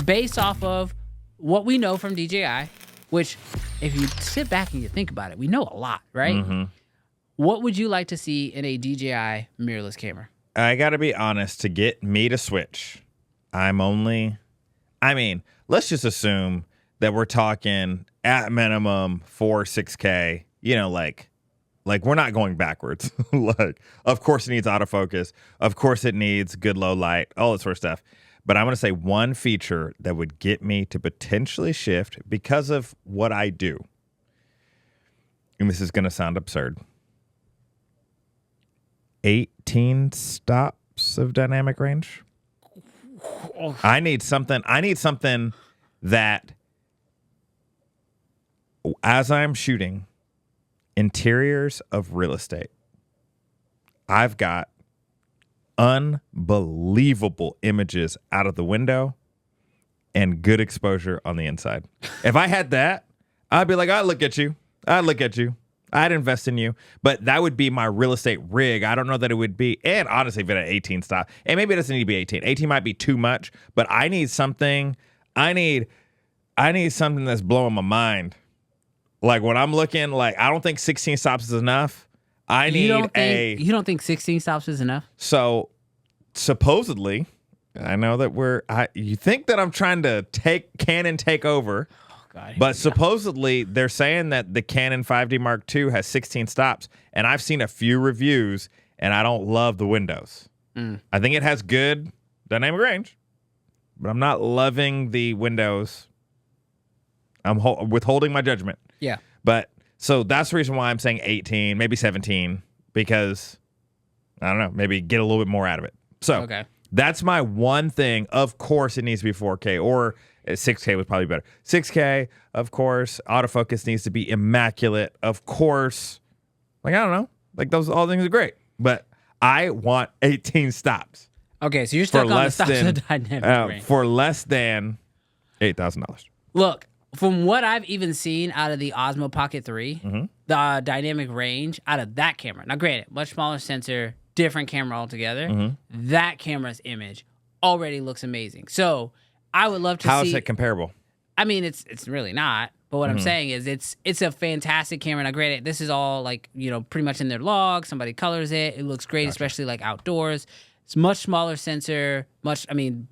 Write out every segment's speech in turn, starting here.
based off of what we know from DJI, which if you sit back and you think about it, we know a lot, right? Mm-hmm. What would you like to see in a DJI mirrorless camera? I got to be honest, to get me to switch, let's just assume that we're talking at minimum 6K, like we're not going backwards. Like, of course it needs autofocus. Of course it needs good low light, all that sort of stuff. But I'm going to say one feature that would get me to potentially shift because of what I do. And this is going to sound absurd. 18 stops of dynamic range. I need something that, as I'm shooting interiors of real estate, I've got unbelievable images out of the window and good exposure on the inside. If I had that, I'd be like, I'd look at you. I'd invest in you. But that would be my real estate rig. I don't know that it would be. And honestly, if it had 18 stop, and maybe it doesn't need to be 18. 18 might be too much, but I need something. I need something that's blowing my mind. Like when I'm looking, like, I don't think 16 stops is enough. You don't think 16 stops is enough? So supposedly, I know that you think that I'm trying to Canon take over. God, but supposedly they're saying that the Canon 5D Mark II has 16 stops, and I've seen a few reviews, and I don't love the windows. I think it has good dynamic range, but I'm not loving the windows. I'm withholding my judgment. Yeah. But so that's the reason why I'm saying 18, maybe 17, because I don't know, maybe get a little bit more out of it. So that's my one thing. Of course, it needs to be 4K, or 6K was probably better. 6K, of course. Autofocus needs to be immaculate, of course. Like, I don't know. Like, all things are great. But I want 18 stops. Okay, so you're stuck on the stops of dynamic range. For less than $8,000. Look, from what I've even seen out of the Osmo Pocket 3, the dynamic range out of that camera, now granted, much smaller sensor, different camera altogether, that camera's image already looks amazing. So I would love to see. How is it comparable? I mean, it's really not. But what I'm saying is it's a fantastic camera. Now, granted, this is all like, pretty much in their log. Somebody colors it. It looks great, especially like outdoors. It's much smaller sensor,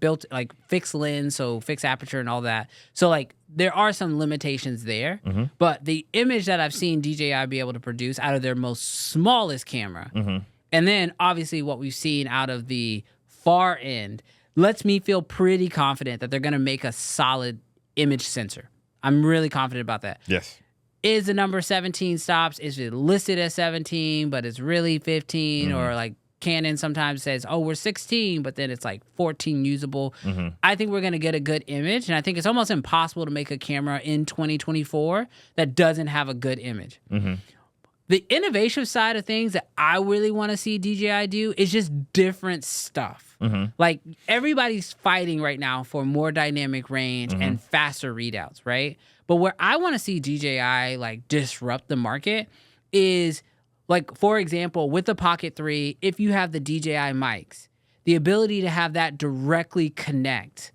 built like fixed lens, so fixed aperture and all that. So like there are some limitations there. But the image that I've seen DJI be able to produce out of their most smallest camera, and then obviously what we've seen out of the far end, lets me feel pretty confident that they're going to make a solid image sensor. I'm really confident about that. Yes. Is the number 17 stops? Is it listed as 17, but it's really 15? Or like Canon sometimes says, oh, we're 16, but then it's like 14 usable. I think we're going to get a good image, and I think it's almost impossible to make a camera in 2024 that doesn't have a good image. The innovative side of things that I really want to see DJI do is just different stuff. Like everybody's fighting right now for more dynamic range and faster readouts, right? But where I want to see DJI like disrupt the market is like, for example, with the Pocket 3, if you have the DJI mics, the ability to have that directly connect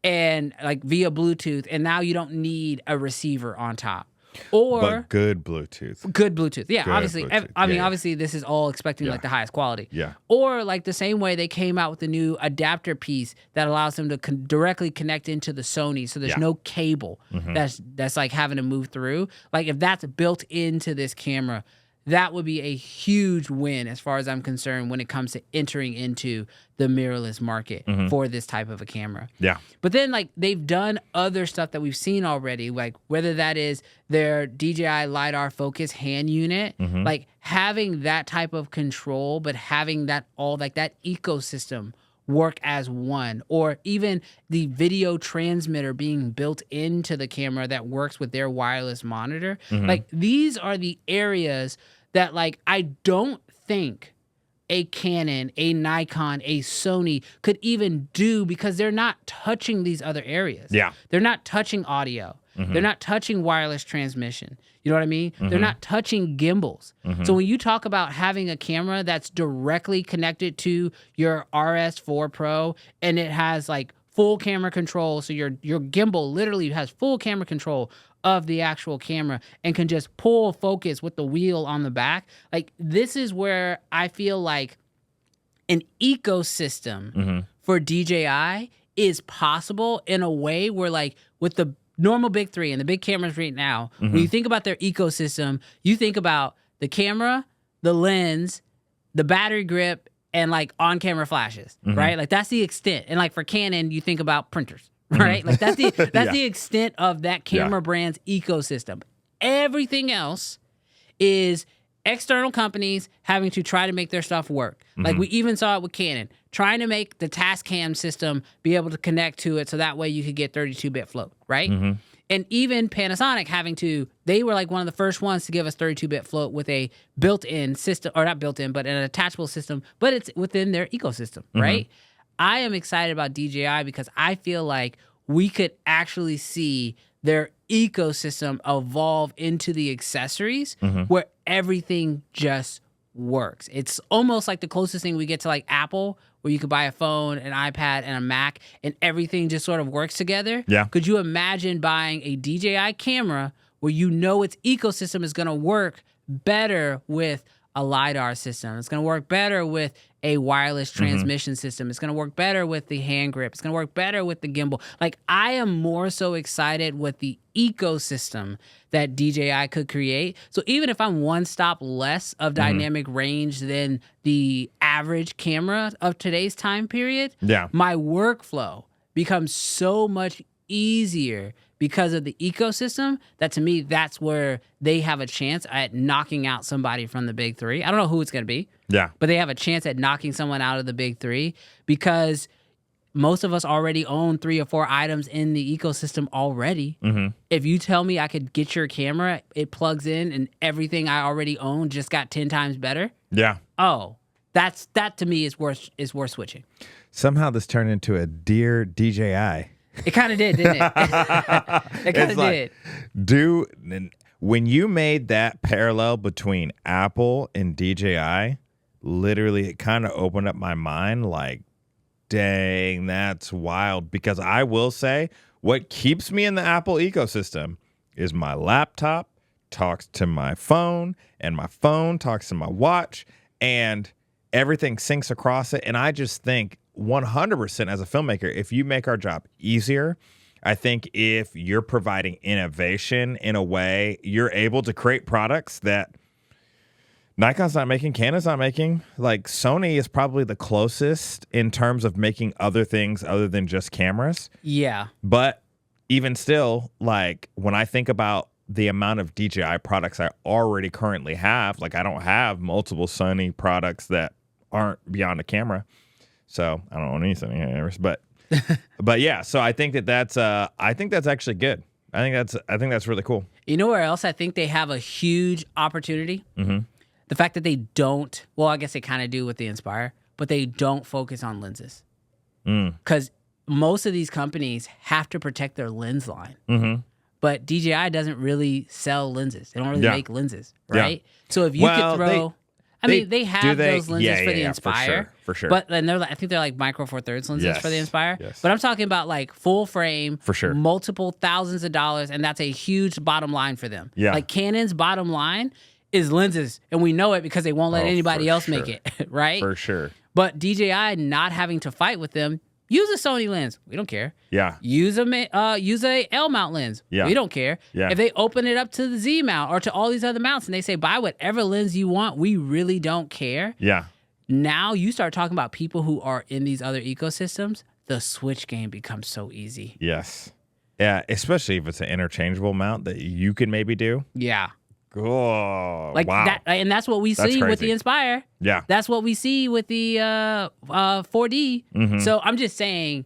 and like via Bluetooth, and now you don't need a receiver on top. But good Bluetooth. Good Bluetooth. Yeah, obviously. Bluetooth. Obviously, this is all expecting like the highest quality. Yeah. Or like the same way they came out with the new adapter piece that allows them to directly connect into the Sony, so there's no cable that's like having to move through. Like if that's built into this camera, that would be a huge win as far as I'm concerned when it comes to entering into the mirrorless market for this type of a camera. Yeah. But then like they've done other stuff that we've seen already, like whether that is their DJI LiDAR focus hand unit, like having that type of control, but having that all like that ecosystem work as one, or even the video transmitter being built into the camera that works with their wireless monitor. Like these are the areas that like I don't think a Canon, a Nikon, a Sony could even do, because they're not touching these other areas. Yeah. They're not touching audio. They're not touching wireless transmission. You know what I mean? They're not touching gimbals. So when you talk about having a camera that's directly connected to your RS4 Pro and it has like full camera control. So your gimbal literally has full camera control of the actual camera and can just pull focus with the wheel on the back. Like, this is where I feel like an ecosystem for DJI is possible in a way where, like, with the normal big three and the big cameras right now, when you think about their ecosystem, you think about the camera, the lens, the battery grip, and like on-camera flashes, right? Like, that's the extent. And like for Canon, you think about printers, right? Like, that's the extent of that camera brand's ecosystem. Everything else is external companies having to try to make their stuff work. Like, we even saw it with Canon, trying to make the Tascam system be able to connect to it so that way you could get 32-bit float, right? And even Panasonic they were like one of the first ones to give us 32-bit float with a built-in system, or not built-in, but an attachable system, but it's within their ecosystem, right? I am excited about DJI because I feel like we could actually see their ecosystem evolve into the accessories where everything just works. It's almost like the closest thing we get to like Apple, where you could buy a phone, an iPad, and a Mac, and everything just sort of works together. Yeah. Could you imagine buying a DJI camera where you know its ecosystem is going to work better with a LiDAR system? It's going to work better with a wireless transmission system. It's going to work better with the hand grip. It's going to work better with the gimbal. Like, I am more so excited with the ecosystem that DJI could create. So even if I'm one stop less of dynamic range than the average camera of today's time period, my workflow becomes so much easier because of the ecosystem, that to me, that's where they have a chance at knocking out somebody from the big three. I don't know who it's going to be. Yeah. But they have a chance at knocking someone out of the big three because most of us already own 3 or 4 items in the ecosystem already. If you tell me I could get your camera, it plugs in and everything I already own just got 10 times better. Yeah. Oh, that to me is worth switching. Somehow this turned into a Dear DJI. It kind of did, didn't it? It kind of did. When you made that parallel between Apple and DJI, literally it kind of opened up my mind like, dang, that's wild. Because I will say, what keeps me in the Apple ecosystem is my laptop talks to my phone, and my phone talks to my watch, and everything syncs across it. And I just think 100% as a filmmaker, if you make our job easier, I think if you're providing innovation in a way, you're able to create products that Nikon's not making, Canon's not making. Like, Sony is probably the closest in terms of making other things other than just cameras. Yeah. But even still, like, when I think about the amount of DJI products I already currently have, like, I don't have multiple Sony products that aren't beyond a camera. So I don't own any Sony cameras, but yeah. So I think that's actually good. I think that's really cool. You know where else I think they have a huge opportunity? The fact that they don't. Well, I guess they kind of do with the Inspire, but they don't focus on lenses because most of these companies have to protect their lens line. But DJI doesn't really sell lenses. They don't really make lenses, right? So if you could throw. They have those lenses for the Inspire. For sure. But then I think they're like micro four thirds lenses for the Inspire. Yes. But I'm talking about like full frame, for sure, multiple thousands of dollars, and that's a huge bottom line for them. Yeah. Like, Canon's bottom line is lenses, and we know it because they won't let anybody else make it, right? For sure. But DJI not having to fight with them. Use a Sony lens. We don't care. Yeah. Use a L mount lens. Yeah. We don't care. Yeah. If they open it up to the Z mount or to all these other mounts and they say, buy whatever lens you want, we really don't care. Yeah. Now you start talking about people who are in these other ecosystems, the switch game becomes so easy. Yes. Yeah, especially if it's an interchangeable mount that you can maybe do. Yeah. Oh, like wow. That, and that's what we see with the Inspire. Yeah. That's what we see with the 4D. So I'm just saying,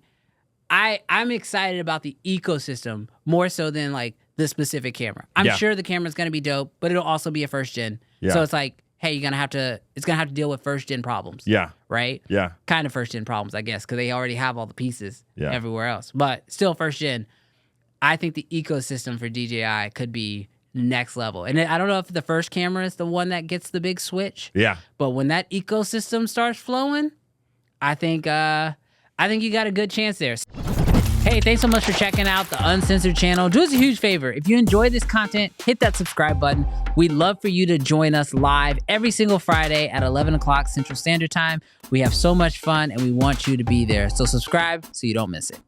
I'm excited about the ecosystem more so than like the specific camera. I'm sure the camera's going to be dope, but it'll also be a first gen. Yeah. So it's like, hey, it's going to have to deal with first gen problems. Yeah. Right? Yeah. Kind of first gen problems, I guess, because they already have all the pieces everywhere else. But still first gen. I think the ecosystem for DJI could be next level. And I don't know if the first camera is the one that gets the big switch. Yeah. But when that ecosystem starts flowing, I think you got a good chance there. Hey, thanks so much for checking out the Uncensored channel. Do us a huge favor. If you enjoy this content, hit that subscribe button. We'd love for you to join us live every single Friday at 11 o'clock Central Standard Time. We have so much fun and we want you to be there. So subscribe so you don't miss it.